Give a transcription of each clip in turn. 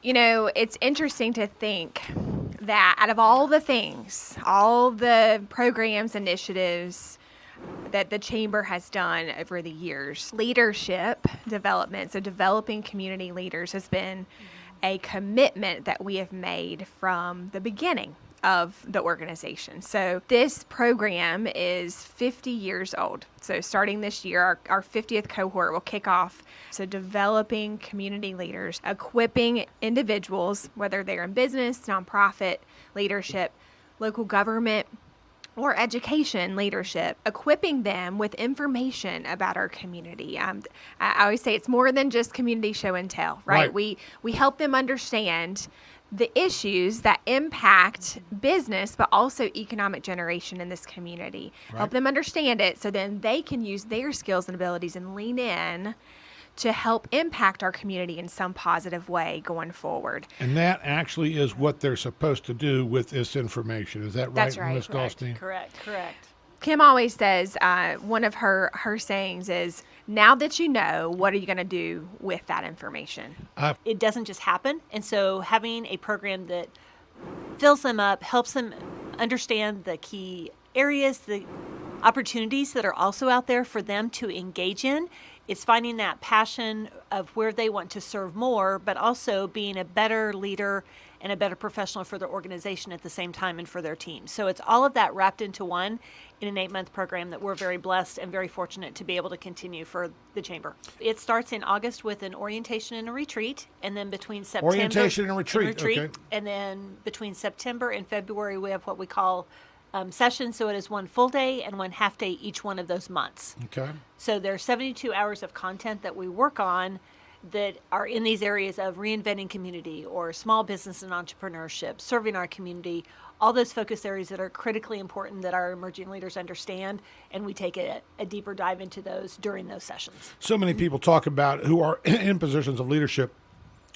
You know, it's interesting to think that out of all the things, all the programs, initiatives that the Chamber has done over the years, leadership development, so developing community leaders, has been a commitment that we have made from the beginning of the organization. So this program is 50 years old. So starting this year, our 50th cohort will kick off. So developing community leaders, equipping individuals, whether they're in business, nonprofit, leadership, local government, or education leadership, equipping them with information about our community. I always say it's more than just community show and tell, right? We help them understand the issues that impact business, but also economic generation in this community. Right. Help them understand it so then they can use their skills and abilities and lean in to help impact our community in some positive way going forward. And that actually is what they're supposed to do with this information. Is that right, That's right. Ms. Dahlsten? Correct. Kim always says, one of her sayings is, now that you know, what are you going to do with that information? It doesn't just happen. And so having a program that fills them up, helps them understand the key areas, the opportunities that are also out there for them to engage in, it's finding that passion of where they want to serve more, but also being a better leader and a better professional for their organization at the same time and for their team. So it's all of that wrapped into one in an 8-month program that we're very blessed and very fortunate to be able to continue for the Chamber. It starts in August with an orientation and a retreat, and then between September... Orientation and retreat. Okay. And then between September and February, we have what we call sessions. So it is one full day and one half day each one of those months. Okay. So there are 72 hours of content that we work on that are in these areas of reinventing community or small business and entrepreneurship, serving our community, all those focus areas that are critically important that our emerging leaders understand, and we take a deeper dive into those during those sessions. So many people talk about, who are in positions of leadership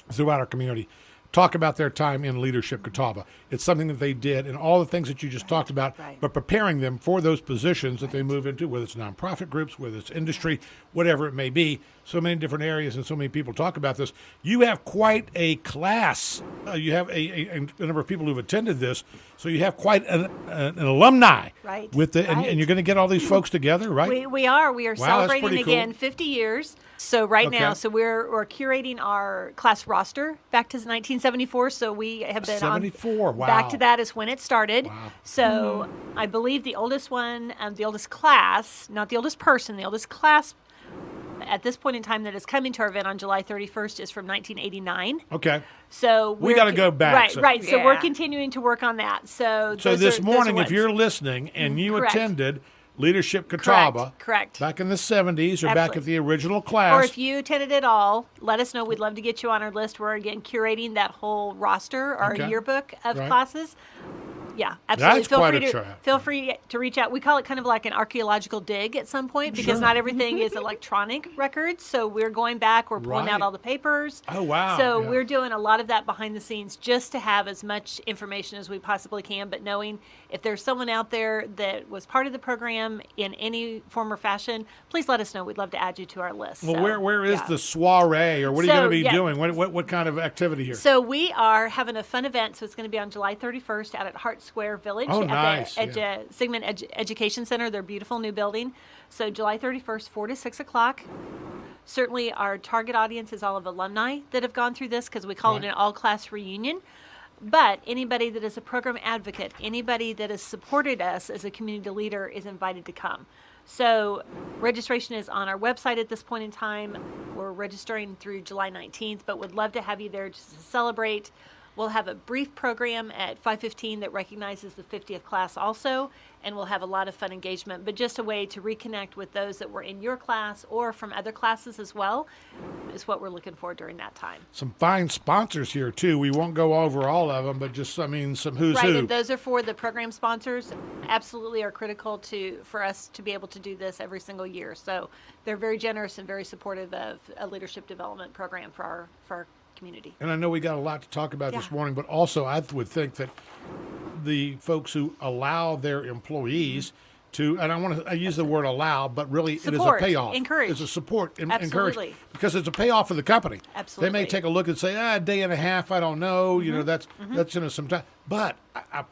throughout our community, talk about their time in Leadership Catawba. It's something that they did and all the things that you just talked about, but preparing them for those positions that they move into, whether it's nonprofit groups, whether it's industry, whatever it may be. So many different areas and so many people talk about this. You have quite a class. You have a number of people who've attended this. So you have quite an alumni. Right. With and you're going to get all these folks together, right? We are. We are celebrating again cool. 50 years. So now, we're curating our class roster back to 1974. So we have been 74. Wow. Back to that is when it started. Wow. So I believe the oldest one, the oldest class, not the oldest person, the oldest class at this point in time that is coming to our event on July 31st is from 1989. Okay. So we got to go back. Right. So we're continuing to work on that. So this morning, if you're listening and you attended Leadership Catawba, correct, back in the 70s or Absolutely. Back at the original class. Or if you attended it all, let us know. We'd love to get you on our list. We're again curating that whole roster, our yearbook of classes. Yeah, absolutely. That's Feel free to reach out. We call it kind of like an archaeological dig at some point because not everything is electronic records. So we're going back. We're pulling out all the papers. Oh, wow. So we're doing a lot of that behind the scenes just to have as much information as we possibly can. But knowing if there's someone out there that was part of the program in any form or fashion, please let us know. We'd love to add you to our list. Well, where is the soiree, or what are you going to be doing? What kind of activity here? So we are having a fun event. So it's going to be on July 31st out at Hart Square Village at the Sigmund Education Center, their beautiful new building. So July 31st, 4 to 6 o'clock. Certainly our target audience is all of alumni that have gone through this because we call it an all-class reunion. But anybody that is a program advocate, anybody that has supported us as a community leader is invited to come. So registration is on our website at this point in time. We're registering through July 19th, but would love to have you there just to celebrate. We'll have a brief program at 5:15 that recognizes the 50th class also, and we'll have a lot of fun engagement, but just a way to reconnect with those that were in your class or from other classes as well is what we're looking for during that time. Some fine sponsors here, too. We won't go over all of them, but just, some who's who. Right, and those are for the program sponsors. Absolutely are critical for us to be able to do this every single year. So they're very generous and very supportive of a leadership development program for our community. And I know we got a lot to talk about this morning, but also I would think that the folks who allow their employees to, and I use the word allow, but really Support, it is a payoff. encourage. It's a support and Absolutely. encourage, because it's a payoff for the company. Absolutely. They may take a look and say, a day and a half, I don't know, that's some time. But I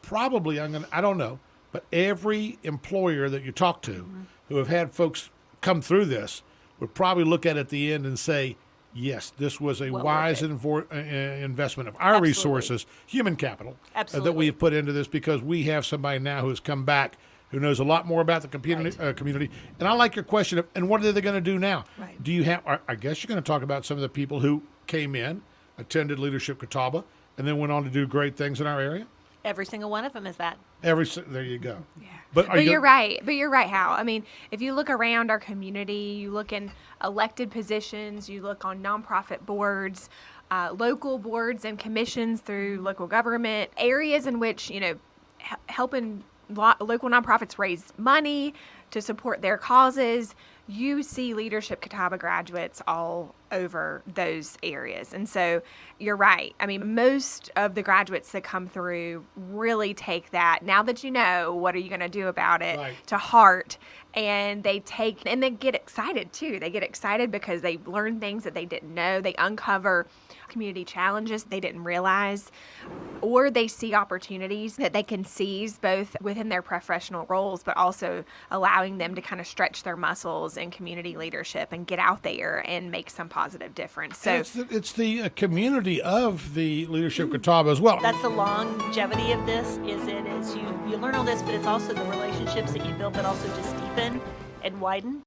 don't know, but every employer that you talk to who have had folks come through this would probably look at it at the end and say, yes, this was a wise investment of our resources, human capital, that we've put into this, because we have somebody now who has come back who knows a lot more about the community. And I like your question of, and what are they going to do now? Right. Do you have, I guess you're going to talk about some of the people who came in, attended Leadership Catawba, and then went on to do great things in our area? Every single one of them is that. There you go. Yeah. But you're right. But you're right, Hal. I mean, if you look around our community, you look in elected positions, you look on nonprofit boards, local boards and commissions through local government, areas in which, helping local nonprofits raise money to support their causes, you see Leadership Catawba graduates all over those areas. And so you're right. I mean, most of the graduates that come through really take that, now that you know, what are you going to do about it, to heart. And they get excited too. They get excited because they learn things that they didn't know. They uncover community challenges they didn't realize, or they see opportunities that they can seize both within their professional roles, but also allowing them to kind of stretch their muscles in community leadership and get out there and make some positive difference. So it's the community of the Leadership Catawba as well. That's the longevity of this. You learn all this, but it's also the relationships that you build, but also just deepen and widen.